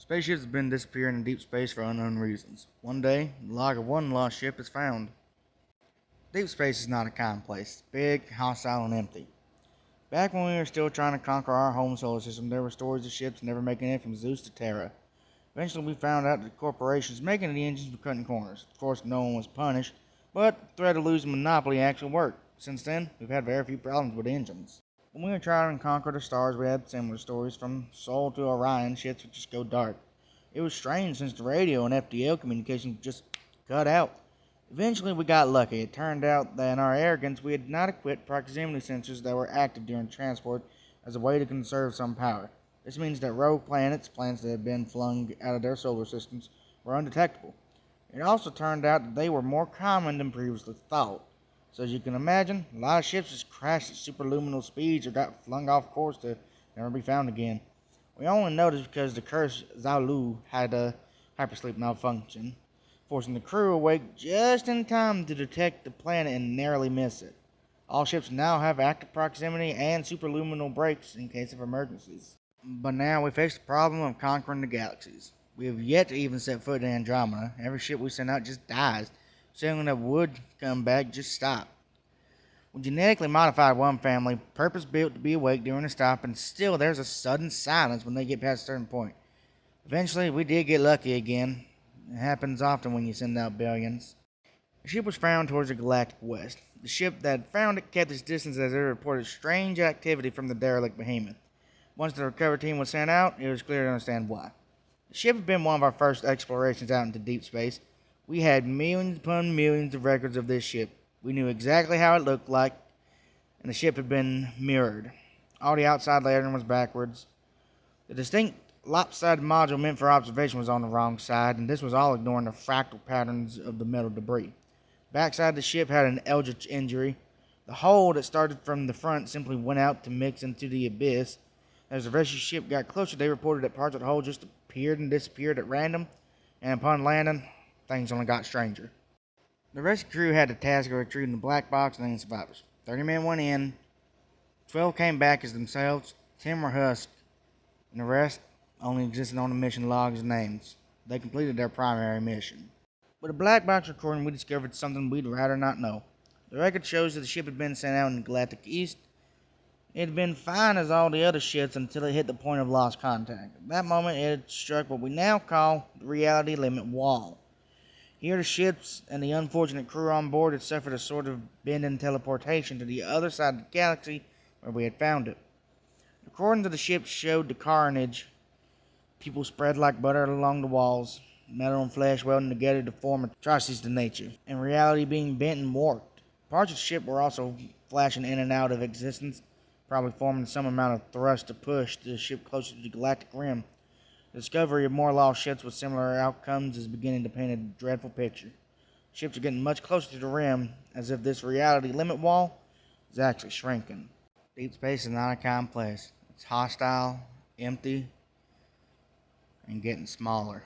Spaceships have been disappearing in deep space for unknown reasons. One day, the log of one lost ship is found. Deep space is not a common place. It's big, hostile, and empty. Back when we were still trying to conquer our home solar system, there were stories of ships never making it from Zeus to Terra. Eventually, we found out that corporations making the engines were cutting corners. Of course, no one was punished, but the threat of losing monopoly actually worked. Since then, we've had very few problems with engines. When we were trying to conquer the stars, we had similar stories. From Sol to Orion, ships would just go dark. It was strange since the radio and FDL communication just cut out. Eventually, we got lucky. It turned out that in our arrogance, we had not equipped proximity sensors that were active during transport as a way to conserve some power. This means that rogue planets that had been flung out of their solar systems, were undetectable. It also turned out that they were more common than previously thought. So as you can imagine, a lot of ships just crashed at superluminal speeds or got flung off course to never be found again. We only noticed because the cursed Zaulu had a hypersleep malfunction, forcing the crew awake just in time to detect the planet and narrowly miss it. All ships now have active proximity and superluminal brakes in case of emergencies. But now we face the problem of conquering the galaxies. We have yet to even set foot in Andromeda. Every ship we send out just dies. Sailing that would come back just stopped. We genetically modified one family, purpose built to be awake during a stop, and still there's a sudden silence when they get past a certain point. Eventually, we did get lucky again. It happens often when you send out billions. The ship was found towards the galactic west. The ship that found it kept its distance as it reported strange activity from the derelict behemoth. Once the recovery team was sent out, it was clear to understand why. The ship had been one of our first explorations out into deep space. We had millions upon millions of records of this ship. We knew exactly how it looked like, and the ship had been mirrored. All the outside lettering was backwards. The distinct lopsided module meant for observation was on the wrong side, and this was all ignoring the fractal patterns of the metal debris. Backside the ship had an eldritch injury. The hole that started from the front simply went out to mix into the abyss. As the rescue ship got closer, they reported that parts of the hole just appeared and disappeared at random, and upon landing, things only got stranger. The rescue crew had the task of retrieving the black box and any survivors. 30 men went in, 12 came back as themselves, 10 were husked, and the rest only existed on the mission logs and names. They completed their primary mission. With a black box recording, we discovered something we'd rather not know. The record shows that the ship had been sent out in the galactic east. It had been fine as all the other ships until it hit the point of lost contact. At that moment, it had struck what we now call the reality limit wall. Here, the ships and the unfortunate crew on board had suffered a sort of bend in teleportation to the other side of the galaxy where we had found it. The recordings of the ship showed the carnage. People spread like butter along the walls, metal and flesh welding together to form atrocities to nature, and reality being bent and warped. Parts of the ship were also flashing in and out of existence, probably forming some amount of thrust to push the ship closer to the galactic rim. The discovery of more lost ships with similar outcomes is beginning to paint a dreadful picture. Ships are getting much closer to the rim, as if this reality limit wall is actually shrinking. Deep space is not a common place. It's hostile, empty, and getting smaller.